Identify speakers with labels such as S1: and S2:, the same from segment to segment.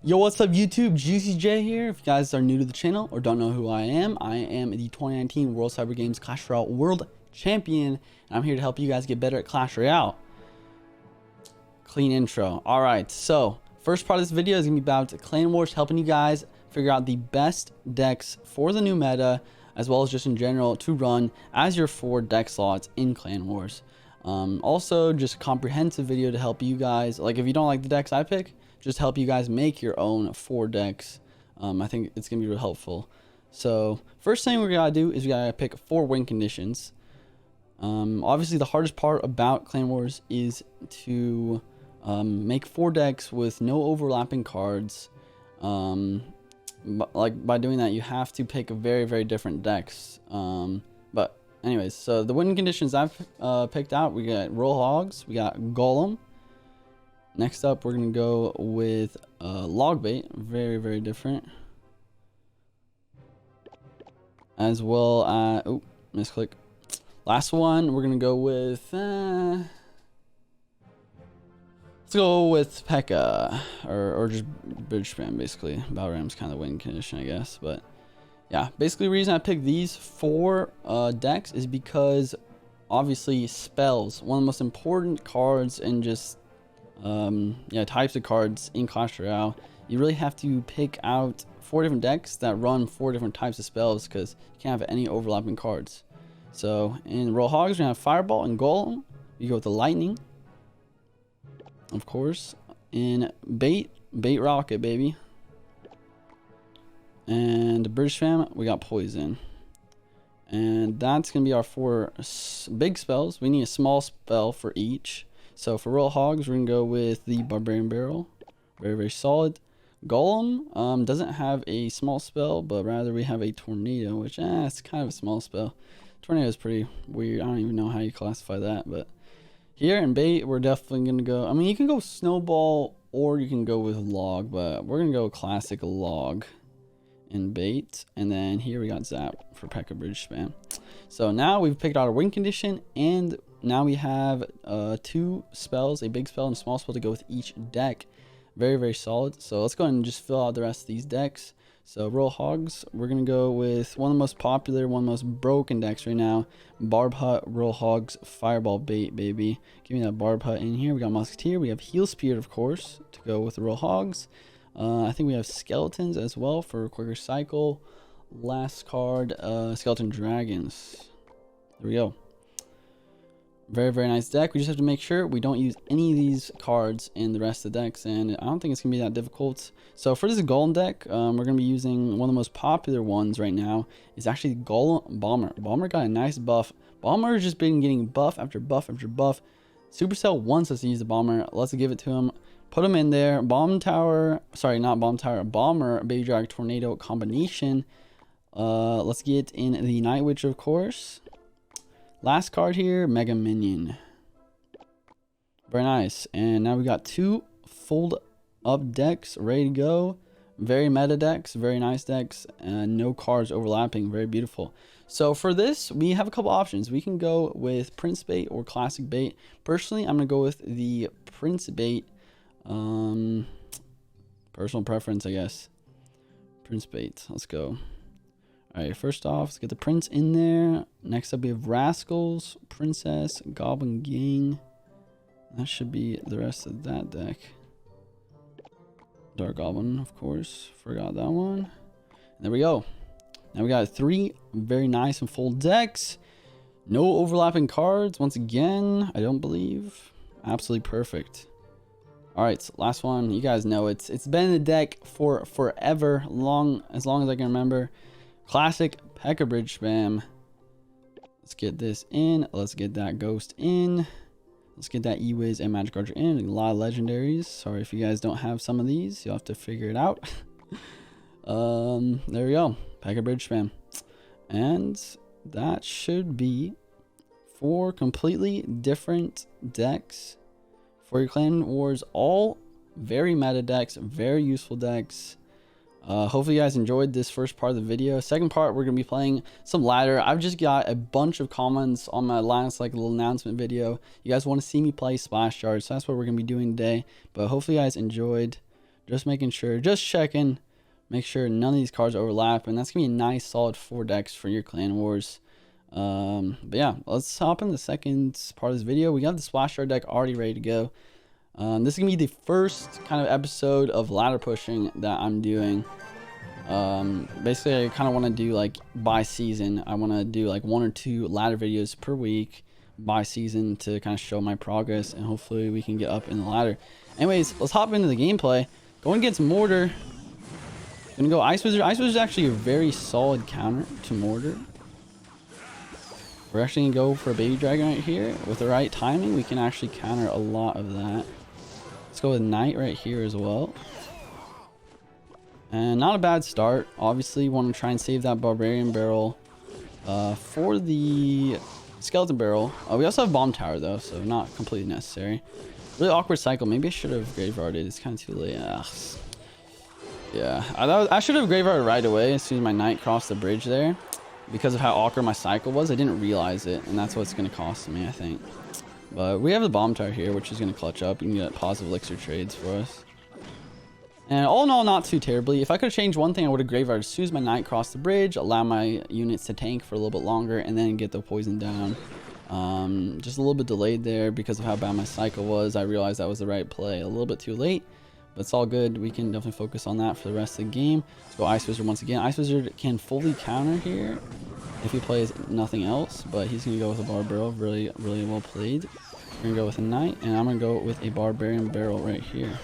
S1: Yo, what's up YouTube? Juicy J here. If you guys are new to the channel or don't know who I am the 2019 World Cyber Games Clash Royale World Champion, and I'm here to help you guys get better at Clash Royale. Clean intro. Alright, so first part of this video is going to be about Clan Wars, helping you guys figure out the best decks for the new meta, as well as just in general to run as your 4 deck slots in Clan Wars. Also, just a comprehensive video to help you guys, like if you don't like the decks I pick, just help you guys make your own 4 decks. I think it's gonna be real helpful. So first thing we gotta do is we gotta pick 4 win conditions. Obviously the hardest part about Clan Wars is to make 4 decks with no overlapping cards. But like by doing that you have to pick very different decks. But anyways, so the win conditions I've picked out, we got Royal Hogs, we got Golem. Next up, we're going to go with log bait. Very different. As well as... Oh, misclick. Last one, we're going to go with... let's go with P.E.K.K.A. Or just bridge spam, basically. Battle Ram's kind of win condition, I guess. But yeah, basically the reason I picked these 4 decks is because obviously spells, one of the most important cards in just... types of cards in Clash Royale. You really have to pick out 4 different decks that run 4 different types of spells because you can't have any overlapping cards. So in Royal Hogs, we're gonna have Fireball and Golem. You go with the Lightning, of course. In Bait Rocket, baby. And British Fam, we got Poison. And that's gonna be our 4 big spells. We need a small spell for each. So for Royal Hogs, we're going to go with the Barbarian Barrel. Very solid. Golem doesn't have a small spell, but rather we have a Tornado, which it's kind of a small spell. Tornado is pretty weird. I don't even know how you classify that. But here in Bait, we're definitely going to go... I mean, you can go Snowball or you can go with Log, but we're going to go classic Log in Bait. And then here we got Zap for P.E.K.K.A. Bridge Spam. So now we've picked out a win condition, and now we have 2 spells, a big spell and a small spell to go with each deck. Very solid. So let's go ahead and just fill out the rest of these decks. So Royal Hogs, we're going to go with one of the most popular, one of the most broken decks right now. Barb Hut, Royal Hogs, Fireball Bait, baby. Give me that Barb Hut in here. We got Musketeer. We have Heal Spirit, of course, to go with the Royal Hogs. I think we have Skeletons as well for quicker cycle. Last card, Skeleton Dragons. There we go. Very nice deck. We just have to make sure we don't use any of these cards in the rest of the decks, and I don't think it's gonna be that difficult. So for this Golem deck, we're gonna be using one of the most popular ones right now. Is actually Golem Bomber. Bomber got a nice buff. Bomber has just been getting buff after buff after buff. Supercell wants us to use the Bomber. Let's give it to him. Put him in there. Bomb Tower. Sorry, not Bomb Tower. Bomber, Baby Drag, Tornado combination. Let's get in the Night Witch, of course. Last card here, Mega Minion. Very nice. And now we got 2 fold up decks ready to go. Very meta decks, very nice decks, and no cards overlapping. Very beautiful. So for this, we have a couple options. We can go with Prince Bait or Classic Bait. Personally, I'm going to go with the Prince Bait. Personal preference, I guess. Prince Bait. Let's go. Alright, first off, let's get the Prince in there. Next up, we have Rascals, Princess, Goblin Gang. That should be the rest of that deck. Dark Goblin, of course. Forgot that one. And there we go. Now we got 3 very nice and full decks. No overlapping cards. Once again, I don't believe. Absolutely perfect. Alright, so last one. You guys know it's been in the deck for forever. As long as I can remember. Classic P.E.K.K.A. Bridge Spam. Let's get this in. Let's get that Ghost in. Let's get that E-Wiz and Magic Archer in. A lot of legendaries. Sorry if you guys don't have some of these. You'll have to figure it out. There we go. P.E.K.K.A. Bridge Spam. And that should be 4 completely different decks for your Clan Wars. All very meta decks. Very useful decks. Hopefully you guys enjoyed this first part of the video. Second part, we're going to be playing some ladder. I've just got a bunch of comments on my last little announcement video. You guys want to see me play Splash Charge, so that's what we're going to be doing today. But hopefully you guys enjoyed. Just making sure, just checking, make sure none of these cards overlap, and that's gonna be a nice solid 4 decks for your clan wars. But yeah, let's hop in the second part of this video. We got the splash yard deck already ready to go. This is gonna be the first kind of episode of ladder pushing that I'm doing. Basically I kind of want to do like by season. I want to do like 1 or 2 ladder videos per week by season to kind of show my progress, and hopefully we can get up in the ladder. Anyways, let's hop into the gameplay. Going against Mortar. Gonna go Ice Wizard. Ice Wizard is actually a very solid counter to Mortar. We're actually gonna go for a Baby Dragon right here. With the right timing, we can actually counter a lot of that. Let's go with Knight right here as well. And not a bad start. Obviously, want to try and save that Barbarian Barrel for the Skeleton Barrel. We also have Bomb Tower though, so not completely necessary. Really awkward cycle. Maybe I should have graveyarded. It's kind of too late. Yeah, I should have graveyarded right away as soon as my Knight crossed the bridge there. Because of how awkward my cycle was, I didn't realize it, and that's what's going to cost me, I think. But we have the Bomb Tower here, which is going to clutch up. You can get positive elixir trades for us. And all in all, not too terribly. If I could have changed one thing, I would have graveyarded as soon as my Knight crossed the bridge, allow my units to tank for a little bit longer, and then get the poison down. Just a little bit delayed there because of how bad my cycle was. I realized that was the right play. A little bit too late, but it's all good. We can definitely focus on that for the rest of the game. Let's go Ice Wizard once again. Ice Wizard can fully counter here if he plays nothing else, but he's going to go with a Bar Barrel. Really, really well played. We're going to go with a Knight, and I'm going to go with a Barbarian Barrel right here.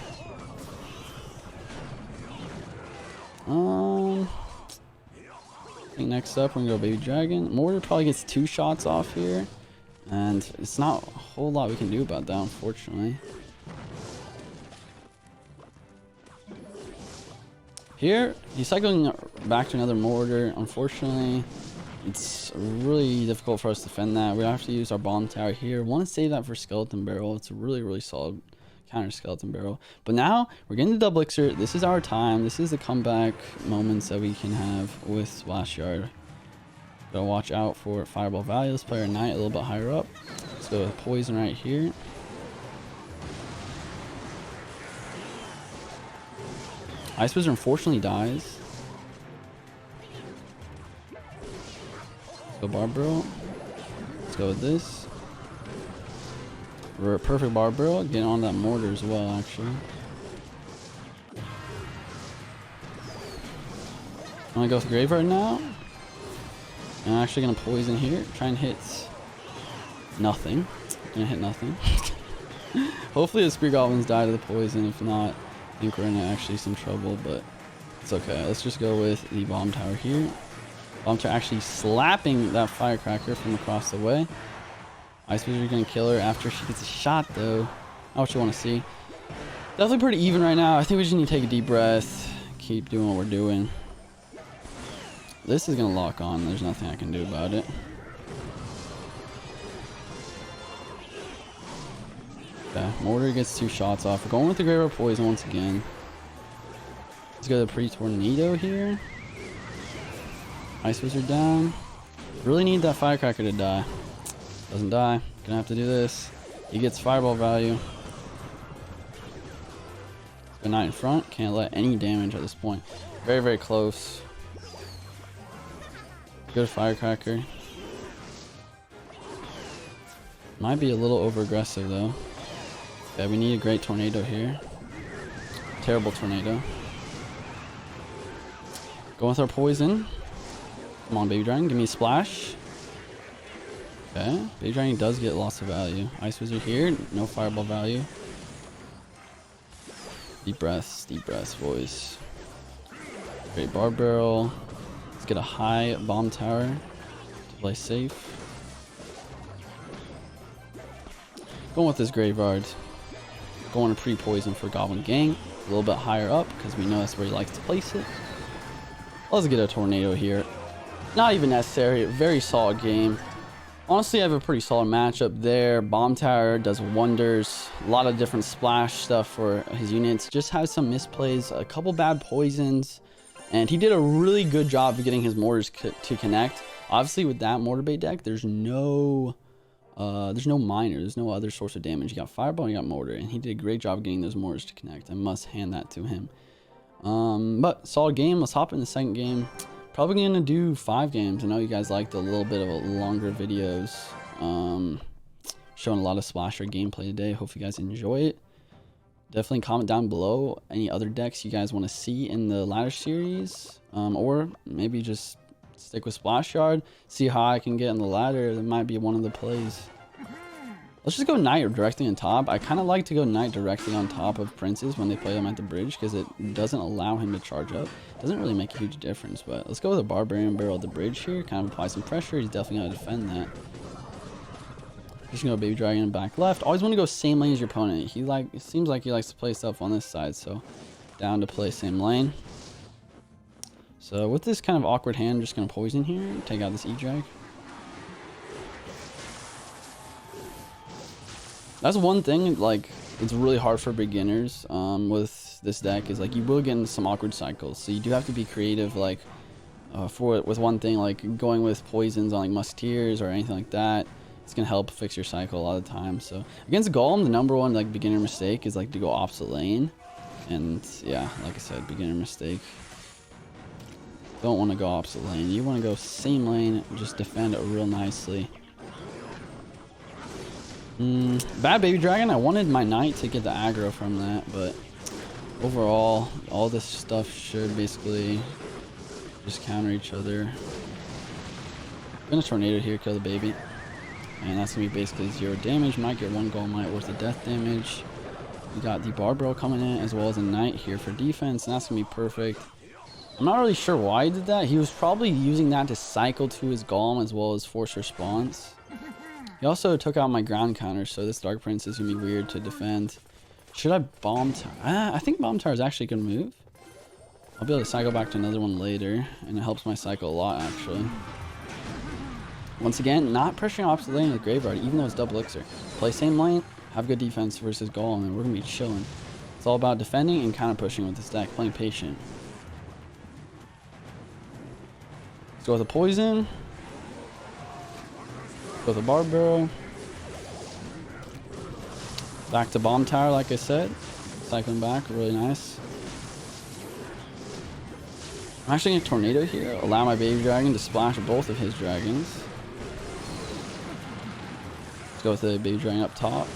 S1: I think next up we're gonna go Baby Dragon. Mortar probably gets 2 shots off here, and it's not a whole lot we can do about that, unfortunately. Here he's cycling back to another Mortar. Unfortunately, it's really difficult for us to defend that. We have to use our Bomb Tower here. Want to save that for Skeleton Barrel. It's a really solid counter Skeleton Barrel. But now we're getting the double elixir. This is our time. This is the comeback moments that we can have with Splash Yard. Gotta watch out for Fireball value. Let's play our Knight a little bit higher up. Let's go with Poison right here. Ice Wizard unfortunately dies. Let's go Bar Barrel. Let's go with this. We're a perfect Bar Barrel. Get on that Mortar as well, actually. I'm gonna go with Graveyard now. I'm actually gonna poison here. Try and hit nothing. Gonna hit nothing. Hopefully the Spear Goblins die to the poison. If not, I think we're in actually some trouble, but it's okay. Let's just go with the Bomb Tower here. Bomb Tower actually slapping that Firecracker from across the way. Ice Wizard gonna kill her after she gets a shot though. Not what you want to see. Definitely pretty even right now. I think we just need to take a deep breath. Keep doing what we're doing. This is gonna lock on. There's nothing I can do about it. Okay, Mortar gets 2 shots off. We're going with the Graveyard Poison once again. Let's go to the Pre-Tornado here. Ice Wizard down. Really need that Firecracker to die. Doesn't die. Gonna have to do this. He gets Fireball value. Good Knight in front. Can't let any damage at this point. Very close. Good Firecracker. Might be a little over aggressive though. Yeah, we need a great Tornado here. Terrible Tornado. Go with our Poison. Come on, Baby Dragon. Give me a splash. Okay, Baby Dragon does get lots of value. Ice Wizard here, no Fireball value. Deep breaths, boys. Great Bar Barrel. Let's get a high Bomb Tower to play safe. Going with this Graveyard. Going to pre-poison for Goblin Gang. A little bit higher up because we know that's where he likes to place it. Let's get a Tornado here. Not even necessary. Very solid game. Honestly, I have a pretty solid matchup there. Bomb Tower does wonders. A lot of different splash stuff for his units. Just has some misplays, a couple bad poisons, and he did a really good job of getting his mortars to connect. Obviously, with that mortar bait deck, there's no miner. There's no other source of damage. You got Fireball and you got Mortar, and he did a great job getting those mortars to connect. I must hand that to him. But solid game. Let's hop in the second game. Probably gonna do 5 games. I know you guys liked a little bit of a longer videos. Showing a lot of splasher gameplay today. Hope you guys enjoy it. Definitely comment down below any other decks you guys want to see in the ladder series, or maybe just stick with Splash Yard, see how I can get in the ladder. That might be one of the plays. Let's just go Knight directly on top. I kind of like to go Knight directly on top of Princes when they play them at the bridge, because it doesn't allow him to charge up. Doesn't really make a huge difference, but let's go with a Barbarian Barrel at the bridge here. Kind of apply some pressure. He's definitely going to defend that. Just gonna go Baby Dragon back left. Always want to go same lane as your opponent. It seems like he likes to play stuff on this side, so down to play same lane. So with this kind of awkward hand, I'm just gonna poison here, take out this E-Drag. That's one thing, like, it's really hard for beginners with this deck, is like you will get into some awkward cycles, so you do have to be creative, like with one thing, like going with poisons on like Musketeers or anything like that. It's gonna help fix your cycle a lot of the time. So against Golem, the number one like beginner mistake is like to go opposite lane, and yeah, like I said, beginner mistake. Don't want to go opposite lane. You want to go same lane, just defend it real nicely. Bad Baby Dragon. I wanted my Knight to get the aggro from that, but overall, all this stuff should basically just counter each other. I'm gonna Tornado here, kill the baby. And that's going to be basically 0 damage. Might get 1 Gold Might worth of death damage. We got the Barbaro coming in, as well as a Knight here for defense. And that's going to be perfect. I'm not really sure why he did that. He was probably using that to cycle to his Golem, as well as force response. He also took out my ground counter, so this Dark Prince is going to be weird to defend. Should I Bomb Tower? I think Bomb Tower is actually going to move. I'll be able to cycle back to another one later. And it helps my cycle a lot, actually. Once again, not pressuring opposite lane with Graveyard, even though it's double elixir. Play same lane, have good defense versus Golem, and we're going to be chilling. It's all about defending and counter pushing with this deck, playing patient. Let's go with a Poison. Go with a Barbaro. Back to Bomb Tower, like I said. Cycling back, really nice. I'm actually going to Tornado here, allow my Baby Dragon to splash both of his dragons. Go with the Baby Dragon up top.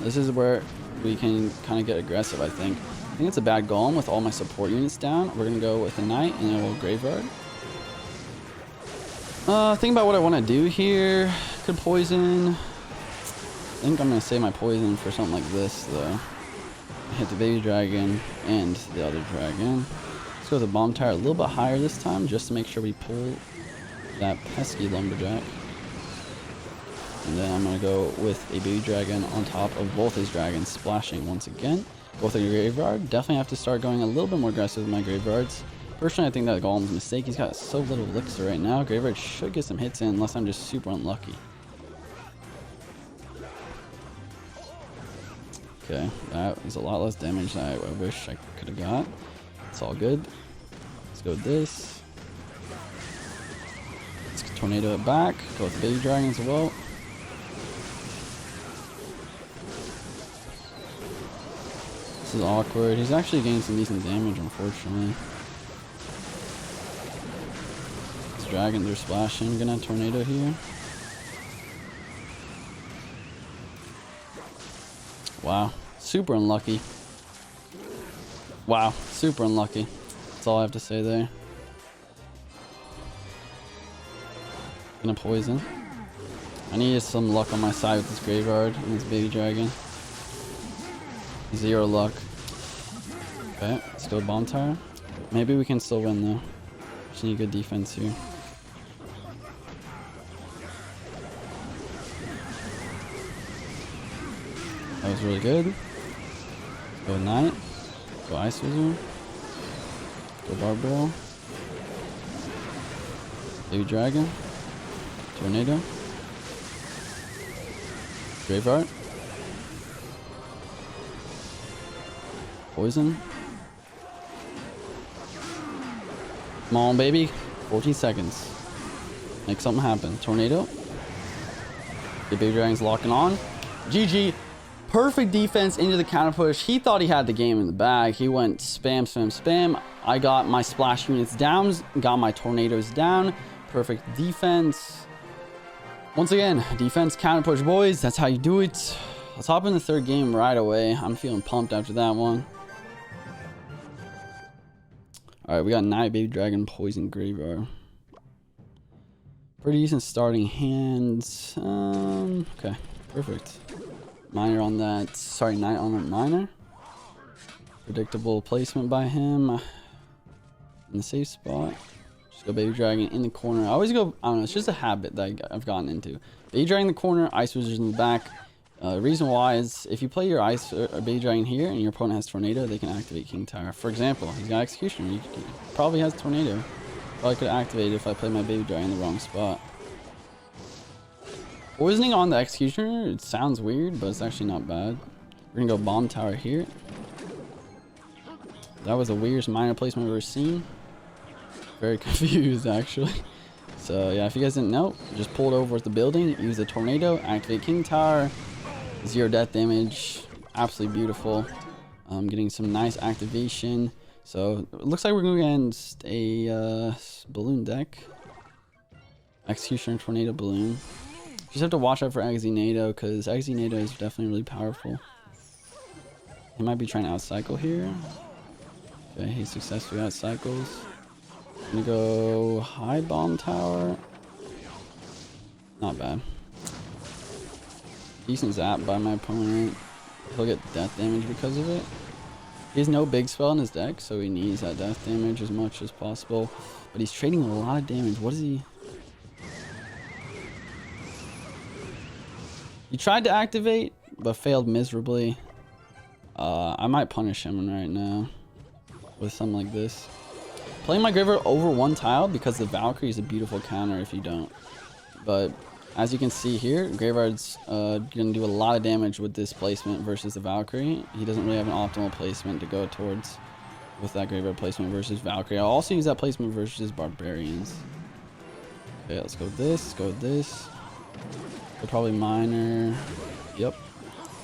S1: This is where we can kind of get aggressive, I think. I think it's a bad Golem with all my support units down. We're going to go with a Knight and then we'll Graveyard. Think about what I want to do here. Could poison. I think I'm going to save my poison for something like this, though. Hit the Baby Dragon and the other dragon. Let's go with the Bomb Tower a little bit higher this time, just to make sure we pull that pesky Lumberjack. And then I'm going to go with a Baby Dragon on top of both his dragons, splashing once again. Go with a Graveyard. Definitely have to start going a little bit more aggressive with my Graveyards. Personally, I think that Golem's a mistake. He's got so little elixir right now. Graveyard should get some hits in, unless I'm just super unlucky. Okay, that was a lot less damage than I wish I could have got. It's all good. Let's go with this. Let's Tornado it back. Go with the Baby Dragon as well. This is awkward. He's actually getting some decent damage, unfortunately. These dragons are splashing. Gonna Tornado here. Wow, super unlucky. Wow, super unlucky. That's all I have to say there. Gonna poison. I needed some luck on my side with this Graveyard and this Baby Dragon. 0 luck. Okay, let's go Bomb Tower. Maybe we can still win though. Just need good defense here. That was really good. Go Knight. Go Ice Wizard. Go Barbaro. Baby Dragon. Tornado. Graveyard. Poison. Come on, baby. 14 seconds. Make something happen. Tornado. The Baby Dragon's locking on. GG. Perfect defense into the counter push. He thought he had the game in the bag. He went spam, spam, spam. I got my splash units down, got my tornadoes down. Perfect defense. Once again, defense, counter push, boys. That's how you do it. Let's hop in the third game right away. I'm feeling pumped after that one. All right, we got Night, Baby Dragon, Poison, Graveyard. Pretty decent starting hands. Okay, perfect. Miner on that. Sorry, Knight on that miner. Predictable placement by him. In the safe spot. Just go Baby Dragon in the corner. I always go, I don't know, it's just a habit that I've gotten into. Baby Dragon in the corner, Ice Wizards in the back. The reason why is if you play your Ice or Baby Dragon here and your opponent has Tornado, they can activate King Tower. For example, he's got Executioner. He probably has Tornado. Probably could activate it if I play my Baby Dragon in the wrong spot. Poisoning on the Executioner, it sounds weird, but it's actually not bad. We're gonna go Bomb Tower here. That was the weirdest miner placement I've ever seen. Very confused, actually. So yeah, if you guys didn't know, just pull it over with the building, use the Tornado, activate King Tower, 0 death damage, absolutely beautiful. Getting some nice activation. So it looks like we're going against a balloon deck. Executioner, Tornado, Balloon. Just have to watch out for Exenado because Exenado is definitely really powerful. He might be trying to outcycle here. Okay, he successfully outcycles. I'm gonna go high Bomb Tower. Not bad. Decent zap by my opponent. He'll get death damage because of it. He has no big spell in his deck, so he needs that death damage as much as possible. But he's trading a lot of damage. What is he? He tried to activate, but failed miserably. I might punish him right now with something like this. Playing my Graveyard over 1 tile because the Valkyrie is a beautiful counter if you don't. But as you can see here, Graveyard's going to do a lot of damage with this placement versus the Valkyrie. He doesn't really have an optimal placement to go towards with that Graveyard placement versus Valkyrie. I'll also use that placement versus Barbarians. Okay, let's go with this. Let's go with this. We'll probably Miner. Yep.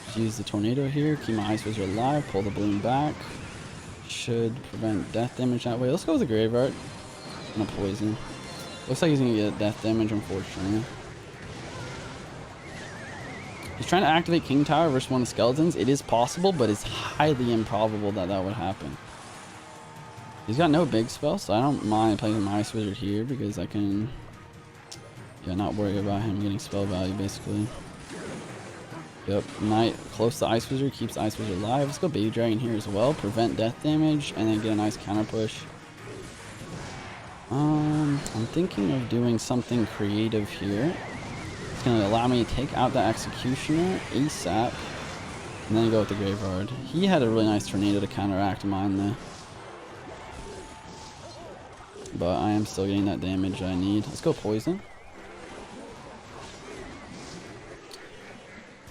S1: Just use the Tornado here. Keep my Ice Wizard alive. Pull the Balloon back. Should prevent death damage that way. Let's go with the Graveyard. And a Poison. Looks like he's going to get death damage, unfortunately. He's trying to activate King Tower versus one of the Skeletons. It is possible, but it's highly improbable that that would happen. He's got no big spell, so I don't mind playing my Ice Wizard here because I can... Yeah, not worry about him getting spell value, basically. Yep, Knight close to Ice Wizard, keeps the Ice Wizard alive. Let's go Baby Dragon here as well, prevent death damage, and then get a nice counter push. I'm thinking of doing something creative here. It's going to allow me to take out the Executioner ASAP, and then go with the Graveyard. He had a really nice Tornado to counteract mine though. But I am still getting that damage I need. Let's go Poison.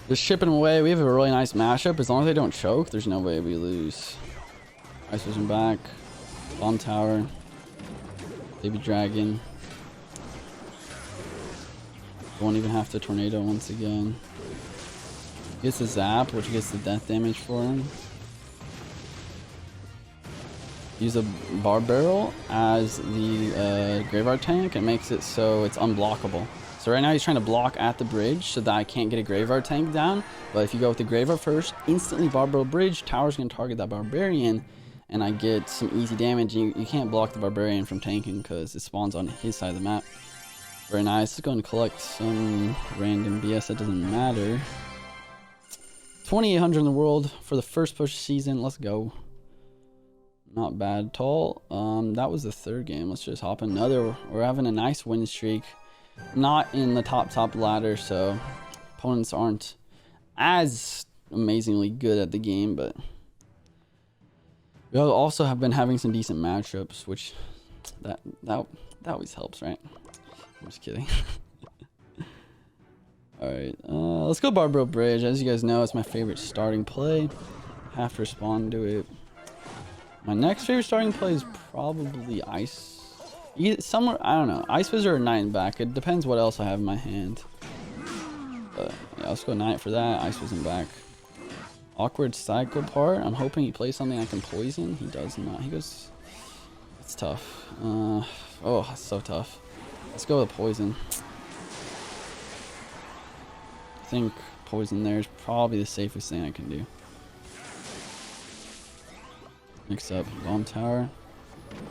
S1: Just shipping them away. We have a really nice mashup. As long as they don't choke, there's no way we lose. Ice Wizard back. Bomb Tower. Baby Dragon. Won't even have to Tornado once again. Gets the Zap, which gets the death damage for him. Use a Bar Barrel as the Graveyard tank. It makes it so it's unblockable. So right now he's trying to block at the bridge so that I can't get a Graveyard tank down. But if you go with the Graveyard first, instantly Bar Barrel bridge, Tower's going to target that Barbarian, and I get some easy damage. You can't block the Barbarian from tanking because it spawns on his side of the map. Very nice. Let's go and collect some random BS that doesn't matter. 2,800 in the world for the first push season. Let's go. Not bad at all. That was the third game. Let's just hop another. We're having a nice win streak. Not in the top ladder, so opponents aren't as amazingly good at the game, but we also have been having some decent matchups, which that always helps, right? I'm just kidding. Alright, let's go Barbaro Bridge. As you guys know, it's my favorite starting play. Have to respond to it. My next favorite starting play is probably Ice. Somewhere, I don't know. Ice Wizard or Knight and back. It depends what else I have in my hand. But yeah, let's go Knight for that. Ice Wizard back. Awkward cycle part. I'm hoping he plays something I can poison. He does not. He goes... It's tough. Oh, that's so tough. Let's go with poison. I think poison there is probably the safest thing I can do. Mix up bomb tower,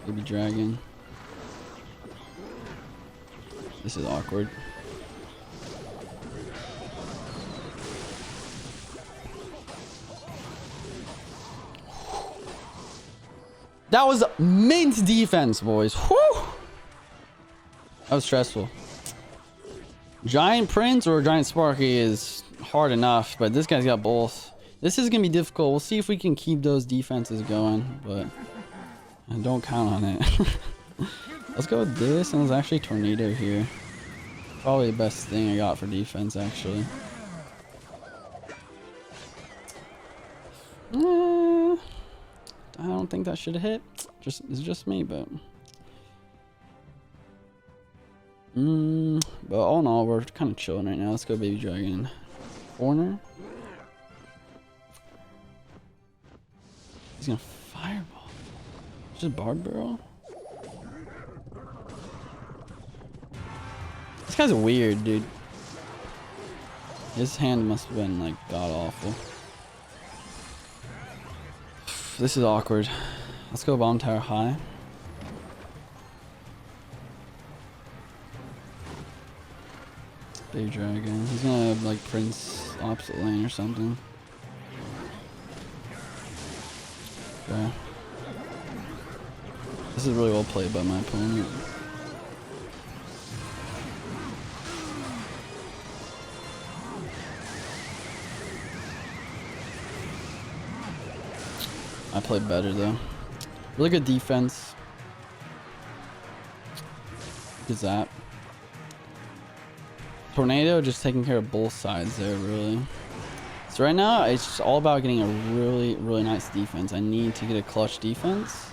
S1: baby dragon. This is awkward. That was mint defense, boys. Whew! That was stressful. Giant Prince or Giant Sparky is hard enough, but this guy's got both. This is going to be difficult. We'll see if we can keep those defenses going, but I don't count on it. Let's go with this, and there's actually Tornado here. Probably the best thing I got for defense, actually. I don't think that should have hit. It's just me, but... But all in all, we're kind of chilling right now. Let's go baby dragon. Corner. He's gonna fireball. Just barb barrel. This guy's weird, dude. His hand must have been like god awful. This is awkward. Let's go bomb tower high. Big dragon. He's gonna have like Prince opposite lane or something. Okay. This is really well played by my opponent. I played better though. Really good defense. Good zap. Tornado just taking care of both sides there, really. So right now, it's just all about getting a really nice defense. I need to get a clutch defense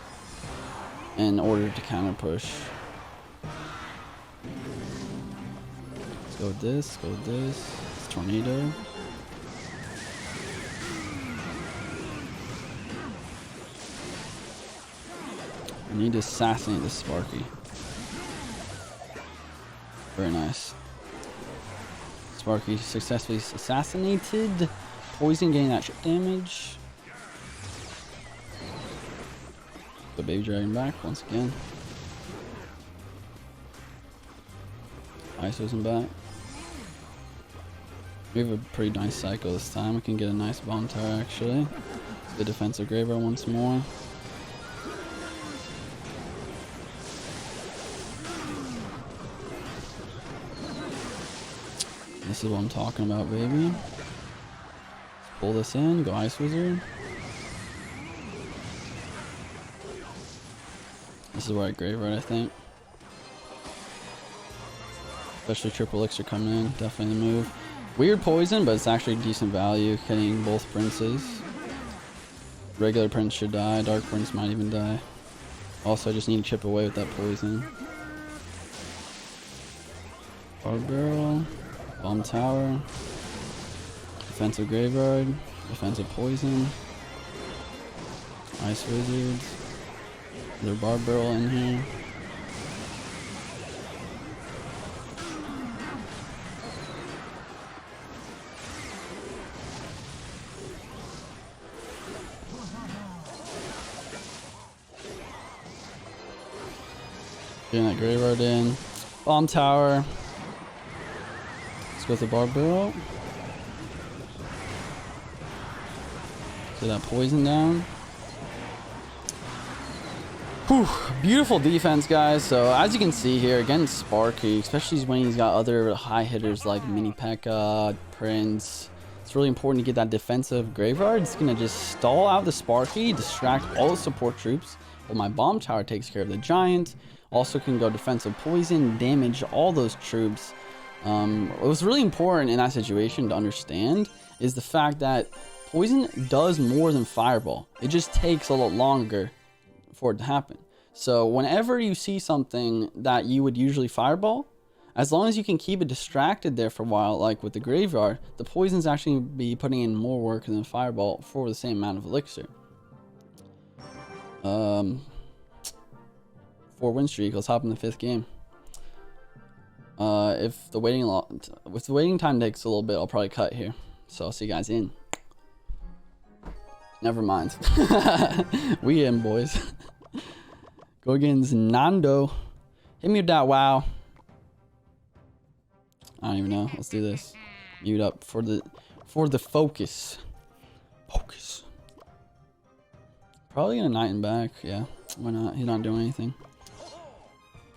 S1: in order to counter push. Let's go with this, go with this. It's Tornado. I need to assassinate this Sparky. Very nice. Sparky successfully assassinated. Poison getting that chip damage. The baby dragon back once again. Ice wasn't back. We have a pretty nice cycle this time. We can get a nice bomb tower actually. The defensive graveyard once more. This is what I'm talking about, baby. Let's pull this in, go Ice Wizard. This is where I graveyard, I think. Especially triple elixir coming in, definitely the move. Weird poison, but it's actually decent value, hitting both princes. Regular prince should die, dark prince might even die. Also, I just need to chip away with that poison. Barb barrel. Bomb tower, defensive graveyard, defensive poison, ice wizards, their barb barrel in here. Getting that graveyard in, bomb tower. Let's go with the barb barrel. Get that poison down. Whew, beautiful defense, guys. So as you can see here, against Sparky, especially when he's got other high hitters like Mini P.E.K.K.A, Prince, it's really important to get that defensive graveyard. It's gonna just stall out the Sparky, distract all the support troops, while my bomb tower takes care of the giant. Also can go defensive poison, damage all those troops. What was really important in that situation to understand is the fact that poison does more than fireball. It just takes a lot longer for it to happen. So whenever you see something that you would usually fireball, As long as you can keep it distracted there for a while, like with the graveyard, the poison's actually be putting in more work than the fireball for the same amount of elixir. 4-win streak. Let's hop in the 5th game. If the waiting time takes a little bit, I'll probably cut here. So I'll see you guys in. Never mind. We in, boys. Go against Nando. Hit me with that wow. I don't even know. Let's do this. Mute up for the focus. Focus. Probably gonna knight him back. Yeah. Why not? He's not doing anything.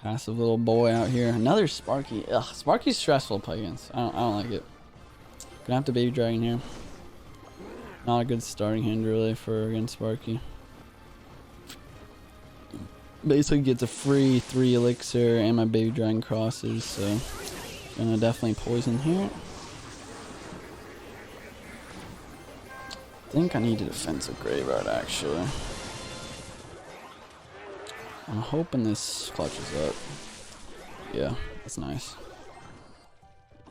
S1: Passive little boy out here. Another Sparky. Ugh, Sparky's stressful to play against. I don't like it. Gonna have to baby dragon here. Not a good starting hand really for against Sparky. Basically gets a free 3 elixir and my baby dragon crosses, so gonna definitely poison here. I think I need a defensive graveyard actually. I'm hoping this clutches up. Yeah, that's nice.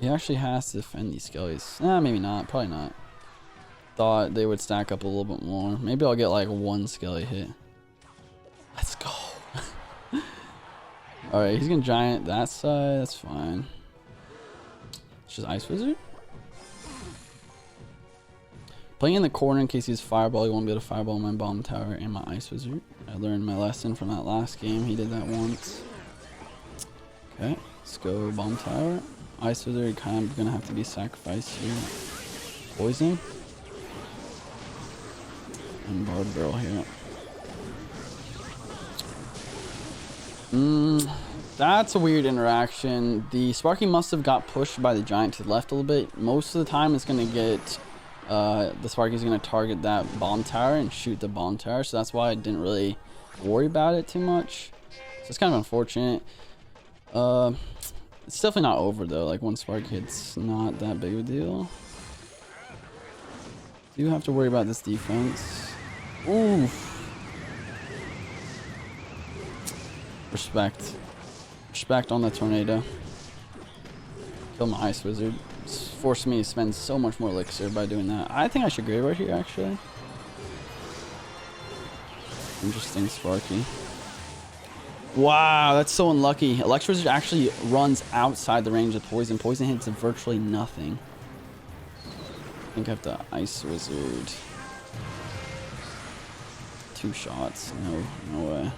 S1: He actually has to defend these skellies. Maybe not. Probably not. Thought they would stack up a little bit more. Maybe I'll get like 1 skelly hit. Let's go. Alright, he's gonna giant that side. That's fine. It's just Ice Wizard. Playing in the corner in case he's fireball, he won't be able to fireball my bomb tower and my Ice Wizard. I learned my lesson from that last game. He did that once. Okay, let's go bomb tower. Ice Wizard kind of gonna have to be sacrificed here. Poison. And Bard Barrel here. That's a weird interaction. The Sparky must have got pushed by the giant to the left a little bit. Most of the time it's gonna get the Sparky's gonna target that bomb tower and shoot the bomb tower, so that's why I didn't really worry about it too much. So it's kind of unfortunate. It's definitely not over though. Like 1 spark hit's not that big of a deal. Do have to worry about this defense. Oof. Respect on the tornado. Kill my Ice Wizard. It's forced me to spend so much more elixir by doing that. I think I should graveyard here actually. Interesting Sparky. Wow, that's so unlucky. Electro Wizard actually runs outside the range of poison. Poison hits virtually nothing. I think I have to Ice Wizard. 2 shots. No way.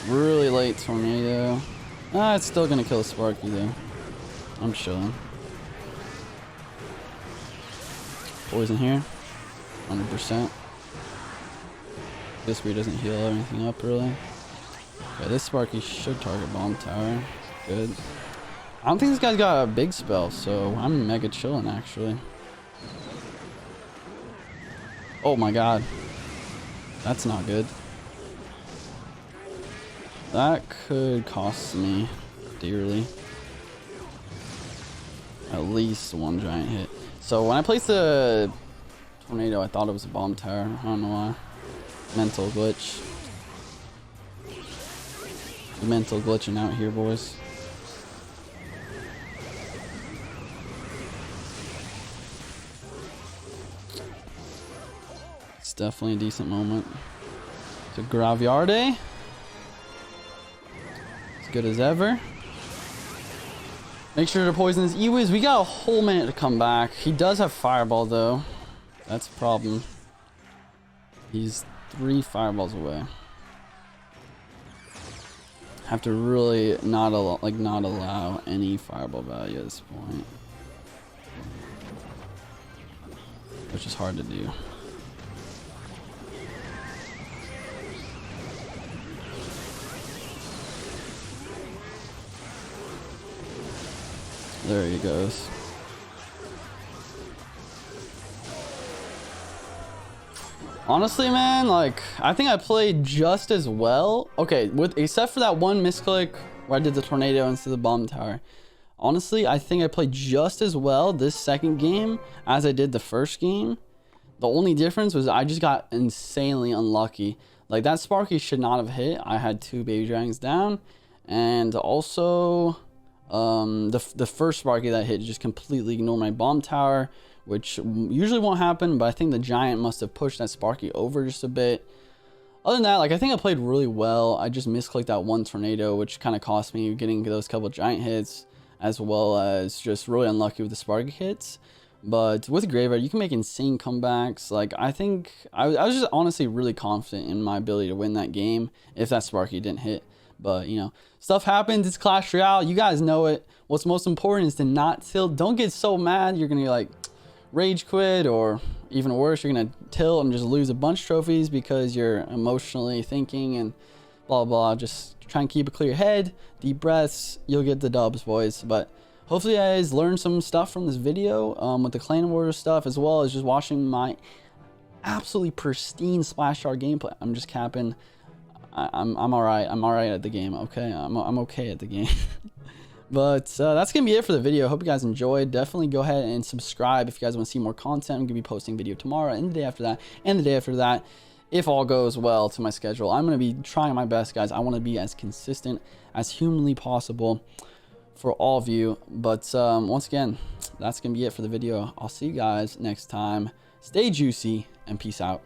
S1: Really late tornado. It's still gonna kill a Sparky though. I'm chilling. Poison here. 100%. This weird doesn't heal anything up really. Okay, this Sparky should target bomb tower. Good. I don't think this guy's got a big spell, so I'm mega chilling actually. Oh my god. That's not good. That could cost me dearly. At least 1 giant hit. So when I placed the tornado, I thought it was a bomb tower. I don't know why. Mental glitch. Mental glitching out here, boys. It's definitely a decent moment. To Graviarde. As good as ever. Make sure to poison his E-Wiz. We got a whole minute to come back. He does have Fireball though. That's a problem. He's 3 fireballs away. Have to really not allow any fireball value at this point, which is hard to do. There he goes. Honestly, man, like, I think I played just as well. Okay, except for that one misclick where I did the tornado instead of the bomb tower. Honestly, I think I played just as well this second game as I did the first game. The only difference was I just got insanely unlucky. Like, that Sparky should not have hit. I had 2 baby dragons down. And also, the first Sparky that hit just completely ignored my bomb tower, which usually won't happen, but I think the giant must have pushed that Sparky over just a bit. Other than that, like, I think I played really well. I just misclicked that one tornado, which kind of cost me getting those couple giant hits, as well as just really unlucky with the Sparky hits. But with Graveyard, you can make insane comebacks. Like, I think I was just honestly really confident in my ability to win that game if that Sparky didn't hit. But, you know, stuff happens. It's Clash Royale. You guys know it. What's most important is to not tilt. Don't get so mad you're going to, like, rage quit, or even worse, you're gonna tilt and just lose a bunch of trophies because you're emotionally thinking and blah blah. Just try and keep a clear head, deep breaths, you'll get the dubs, boys. But hopefully you guys learned some stuff from this video with the clan warrior stuff, as well as just watching my absolutely pristine splash art gameplay. I'm just capping. I'm all right. I'm all right at the game. Okay, I'm okay at the game. But that's going to be it for the video. Hope you guys enjoyed. Definitely go ahead and subscribe if you guys want to see more content. I'm going to be posting a video tomorrow and the day after that and the day after that, if all goes well to my schedule. I'm going to be trying my best, guys. I want to be as consistent as humanly possible for all of you. But once again, that's going to be it for the video. I'll see you guys next time. Stay juicy and peace out.